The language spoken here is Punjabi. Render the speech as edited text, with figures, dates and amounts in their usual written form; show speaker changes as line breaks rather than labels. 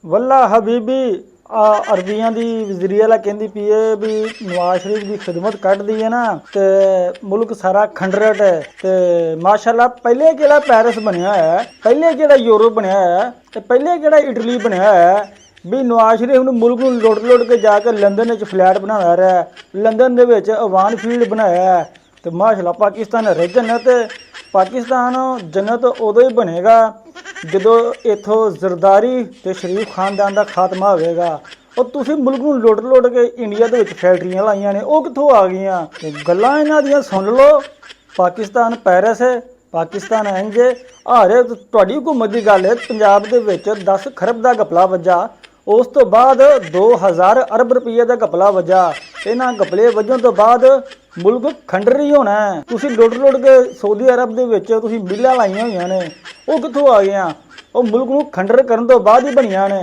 वल्ला हबीबी अरबियां दी वज़ीर आला कहंदी पई है भी नवाज शरीफ की खिदमत कटदी है ना ते मुल्क सारा खंडरट है ते माशाअल्लाह पहले केड़ा पैरिस बनया है, पहले केड़ा यूरोप बनया है ते पहले केड़ा इटली बनया है भी नवाज शरीफ ने मुल्क ਨੂੰ ਲੁੱਟ ਕੇ ਜਾ ਕੇ ਲੰਡਨ ਵਿੱਚ ਫਲੈਟ ਬਣਾਇਆ ਰਿਹਾ, ਲੰਡਨ ਦੇ ਵਿੱਚ ਅਵਾਨ ਫੀਲਡ ਬਣਾਇਆ ਤੇ ਮਾਸ਼ਾਅੱਲਾ ਪਾਕਿਸਤਾਨ ਰਹਿ ਜੰਨਤ। ਪਾਕਿਸਤਾਨ ਜੰਨਤ ਉਦੋਂ ਹੀ ਬਣੇਗਾ ਜਦੋਂ ਇੱਥੋਂ ਜ਼ਰਦਾਰੀ ਤੇ ਸ਼ਰੀਫ ਖਾਨਦਾਨ ਦਾ ਖਾਤਮਾ ਹੋਵੇਗਾ। ਉਹ ਤੁਸੀਂ ਮੁਲਕ ਨੂੰ ਲੁੱਟ ਕੇ ਇੰਡੀਆ ਦੇ ਵਿੱਚ ਫੈਕਟਰੀਆਂ ਲਾਈਆਂ ਨੇ, ਉਹ ਕਿੱਥੋਂ ਆ ਗਈਆਂ? ਤੇ ਗੱਲਾਂ ਇਹਨਾਂ ਦੀਆਂ ਸੁਣ ਲਓ। ਪਾਕਿਸਤਾਨ ਪੈਰਿਸ ਹੈ, ਪਾਕਿਸਤਾਨ ਇੰਜ ਹਾਰੇ। ਤੁਹਾਡੀ ਹੁਕੂਮਤ ਦੀ ਗੱਲ ਹੈ, ਪੰਜਾਬ ਦੇ ਵਿੱਚ 10 ਖਰਬ ਦਾ ਘਪਲਾ ਵੱਜਾ, ਉਸ ਤੋਂ ਬਾਅਦ 2000 ਅਰਬ ਰੁਪਏ ਦਾ ਘਪਲਾ ਵੱਜਾ। ਇਹਨਾਂ ਘਪਲੇ ਵੱਜਣ ਤੋਂ ਬਾਅਦ ਮੁਲਕ ਖੰਡਰ ਹੀ ਹੋਣਾ। ਤੁਸੀਂ ਲੁੱਟ ਕੇ ਸਾਊਦੀ ਅਰਬ ਦੇ ਵਿੱਚ ਤੁਸੀਂ ਮਿੱਲਾਂ ਲਾਈਆਂ ਹੋਈਆਂ ਨੇ, ਉਹ ਕਿੱਥੋਂ ਆ ਗਈਆਂ? ਉਹ ਮੁਲਕ ਨੂੰ ਖੰਡਰ ਕਰਨ ਤੋਂ ਬਾਅਦ ਹੀ ਬਣੀਆਂ ਨੇ।